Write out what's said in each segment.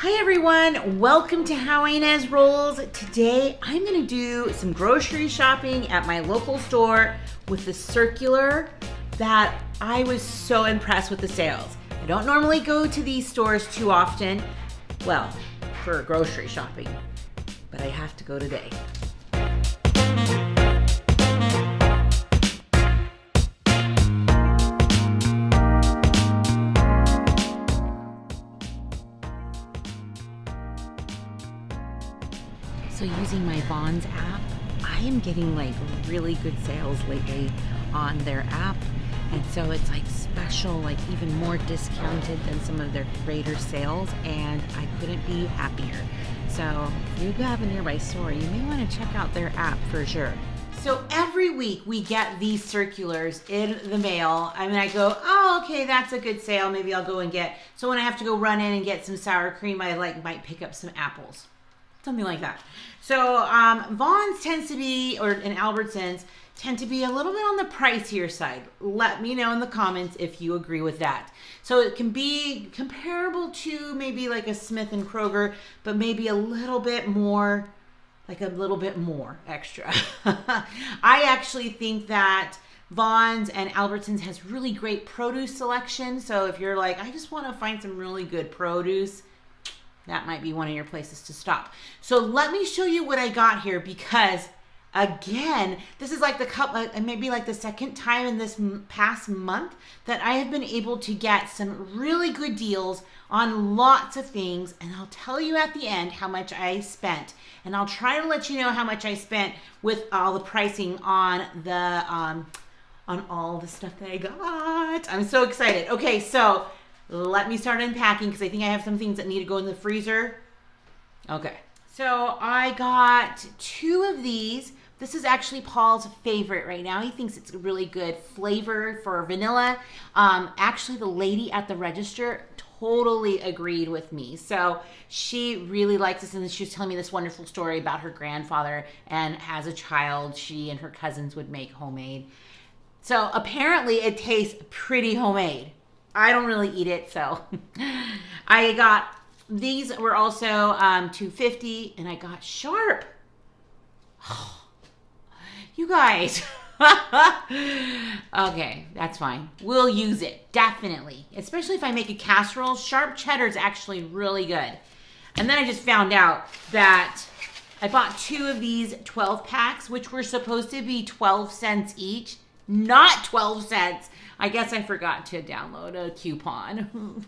Hi everyone, welcome to How Ines Rolls. Today I'm going to do some grocery shopping at my local store with the circular that I was so impressed with the sales. I don't normally go to these stores too often, well, for grocery shopping, but I have to go today. So using my VONS app, I am getting like really good sales lately on their app. And so it's like special, like even more discounted than some of their greater sales. And I couldn't be happier. So if you have a nearby store, you may want to check out their app for sure. So every week we get these circulars in the mail. I mean, I go, oh, okay, that's a good sale. Maybe I'll go and get, so when I have to go run in and get some sour cream, I might pick up some apples. Something like that. So VONS tends to be, or in Albertsons, tend to be a little bit on the pricier side. Let me know in the comments if you agree with that. So it can be comparable to maybe like a Smith and Kroger, but maybe a little bit more, like a little bit more extra. I actually think that VONS and Albertsons has really great produce selection. So if you're like, I just want to find some really good produce, that might be one of your places to stop. So let me show you what I got here because, again, this is like maybe like the second time in this past month that I have been able to get some really good deals on lots of things. And I'll tell you at the end how much I spent. And I'll try to let you know how much I spent with all the pricing on the on all the stuff that I got. I'm so excited. Okay, so let me start unpacking because I think I have some things that need to go in the freezer. Okay, so I got 2 of these. This is actually Paul's favorite right now. He thinks it's a really good flavor for vanilla. Actually, the lady at the register totally agreed with me. So she really likes this, and she was telling me this wonderful story about her grandfather, and as a child, she and her cousins would make homemade. So apparently it tastes pretty homemade. I don't really eat it, so I got, these were also $2.50, and I got Sharp. You guys. Okay, that's fine. We'll use it, definitely. Especially if I make a casserole. Sharp cheddar is actually really good. And then I just found out that I bought 2 of these 12 packs, which were supposed to be 12 cents each. Not 12 cents. I guess I forgot to download a coupon,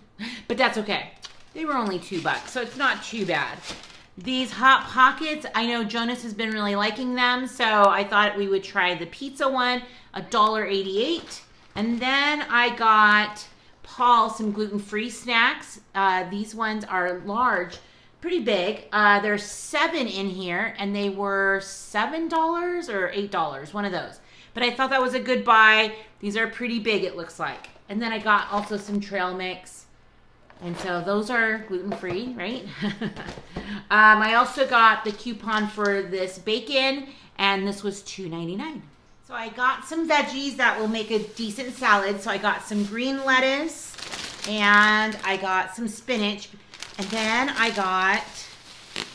but that's okay. They were only $2, so it's not too bad. These Hot Pockets, I know Jonas has been really liking them, so I thought we would try the pizza one, $1.88. And then I got Paul some gluten-free snacks. These ones are large, pretty big. There's 7 in here, and they were $7 or $8, one of those. But I thought that was a good buy. These are pretty big, it looks like. And then I got also some trail mix. And so those are gluten-free, right? I also got the coupon for this bacon, and this was $2.99. So I got some veggies that will make a decent salad. So I got some green lettuce, and I got some spinach. And then I got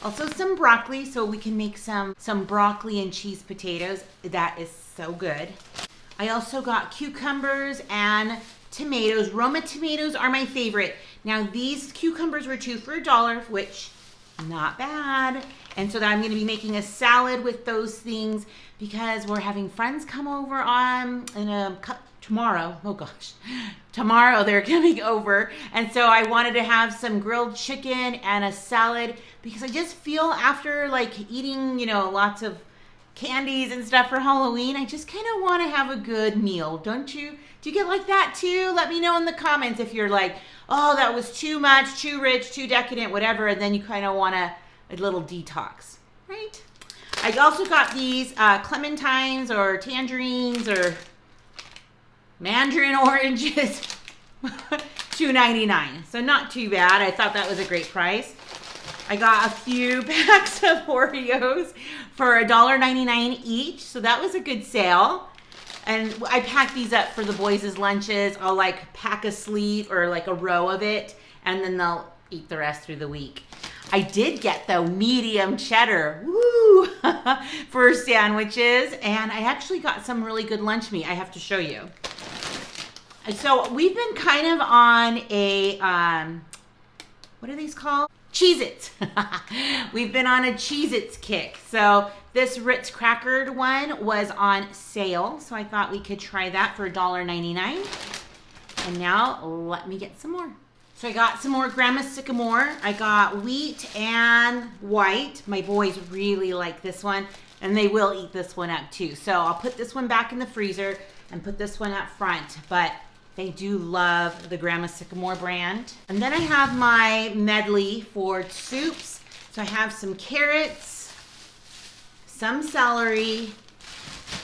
also some broccoli, so we can make some broccoli and cheese potatoes. That is so good. I also got cucumbers and tomatoes. Roma tomatoes are my favorite. Now these cucumbers were 2 for $1, which not bad. And so I'm going to be making a salad with those things because we're having friends come over tomorrow. Oh gosh. Tomorrow they're coming over. And so I wanted to have some grilled chicken and a salad because I just feel after like eating, lots of candies and stuff for Halloween, I just kind of want to have a good meal. Don't you? Do you get like that too? Let me know in the comments if you're like, oh, that was too much, too rich, too decadent, whatever. And then you kind of want a little detox, right? I also got these Clementines or tangerines or Mandarin Oranges, $2.99. So not too bad. I thought that was a great price. I got a few packs of Oreos for $1.99 each. So that was a good sale. And I pack these up for the boys' lunches. I'll like pack a sleeve or like a row of it, and then they'll eat the rest through the week. I did get the medium cheddar, woo, for sandwiches, and I actually got some really good lunch meat I have to show you. So we've been kind of on a, what are these called? Cheez-Its. We've been on a Cheez-Its kick. So this Ritz Crackered one was on sale, so I thought we could try that for $1.99. And now let me get some more. So I got some more Grandma Sycamore. I got wheat and white. My boys really like this one, and they will eat this one up too. So I'll put this one back in the freezer and put this one up front, but they do love the Grandma Sycamore brand. And then I have my medley for soups. So I have some carrots, some celery,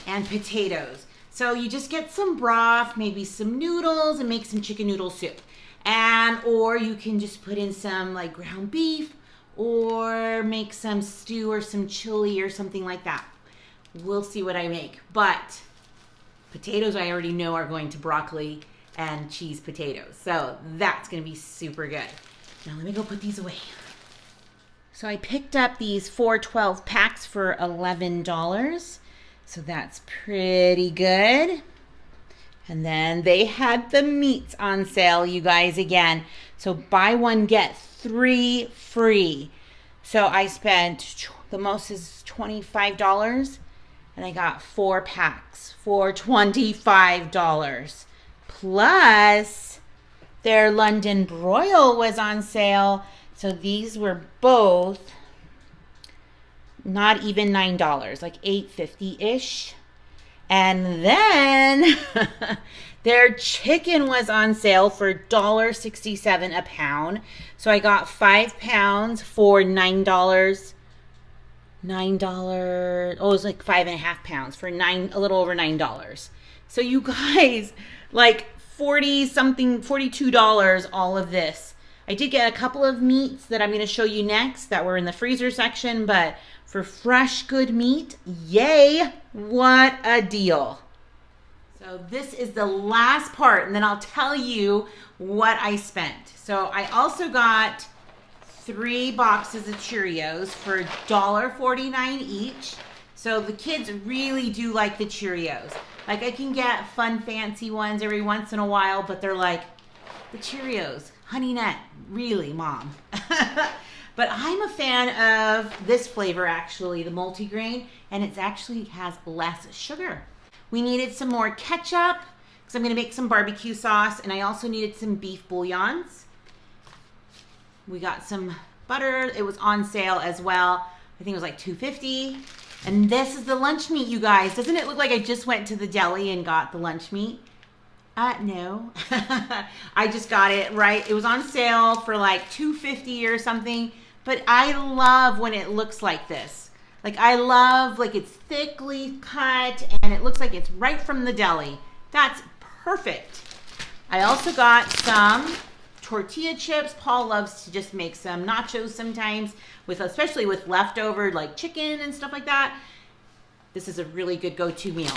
and potatoes. So you just get some broth, maybe some noodles, and make some chicken noodle soup. Or you can just put in some like ground beef or make some stew or some chili or something like that. We'll see what I make. But potatoes I already know are going to broccoli and cheese potatoes. So that's gonna be super good. Now let me go put these away. So I picked up these 412 packs for $11. So that's pretty good. And then they had the meats on sale, you guys, again. So buy one, get 3 free. So I spent, the most is $25, and I got 4 packs for $25. Plus, their London broil was on sale. So these were both not even $9, like $8.50-ish. And then their chicken was on sale for $1.67 a pound. So I got 5 pounds for $9. $9. Oh, it was like 5.5 pounds for a little over $9. So you guys, like $42, all of this. I did get a couple of meats that I'm going to show you next that were in the freezer section, but for fresh, good meat, yay, what a deal. So this is the last part, and then I'll tell you what I spent. So I also got 3 boxes of Cheerios for $1.49 each. So the kids really do like the Cheerios. Like I can get fun, fancy ones every once in a while, but they're like, the Cheerios, Honey Nut, really, Mom? But I'm a fan of this flavor, actually, the multigrain, and it actually has less sugar. We needed some more ketchup, because I'm going to make some barbecue sauce, and I also needed some beef bouillons. We got some butter. It was on sale as well. I think it was like $2.50. And this is the lunch meat, you guys. Doesn't it look like I just went to the deli and got the lunch meat? No. I just got it, right? It was on sale for like $2.50 or something. But I love when it looks like this. Like I love, like it's thickly cut and it looks like it's right from the deli. That's perfect. I also got some tortilla chips. Paul loves to just make some nachos sometimes, especially with leftover like chicken and stuff like that. This is a really good go-to meal.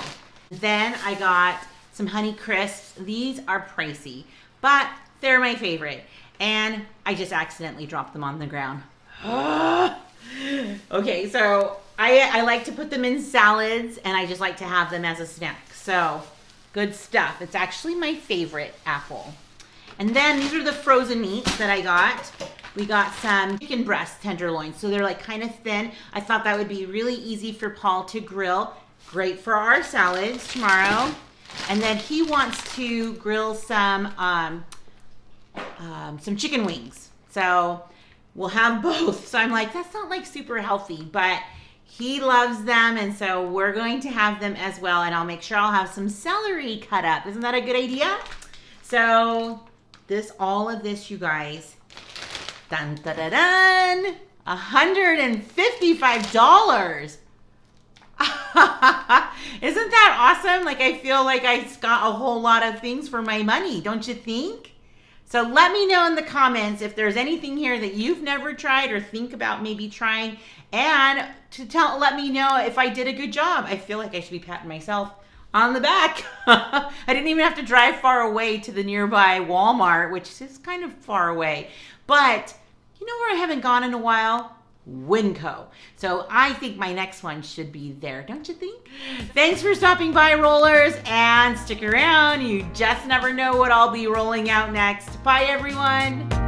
Then I got some Honey Crisps. These are pricey, but they're my favorite. And I just accidentally dropped them on the ground. Okay, so I like to put them in salads, and I just like to have them as a snack. So good stuff. It's actually my favorite apple. And then these are the frozen meats that I got. We got some chicken breast tenderloin. So they're like kind of thin. I thought that would be really easy for Paul to grill. Great for our salads tomorrow. And then he wants to grill some chicken wings. So we'll have both. So I'm like, that's not like super healthy, but he loves them. And so we're going to have them as well. And I'll make sure I'll have some celery cut up. Isn't that a good idea? So all of this, you guys, dun, dun, dun, dun, $155. Isn't that awesome? Like, I feel like I got a whole lot of things for my money, don't you think? So let me know in the comments if there's anything here that you've never tried or think about maybe trying, and let me know if I did a good job. I feel like I should be patting myself on the back. I didn't even have to drive far away to the nearby Walmart, which is kind of far away. But You know where I haven't gone in a while? Winco. So I think my next one should be there, don't you think? Thanks for stopping by, rollers, and stick around. You just never know what I'll be rolling out next. Bye, everyone.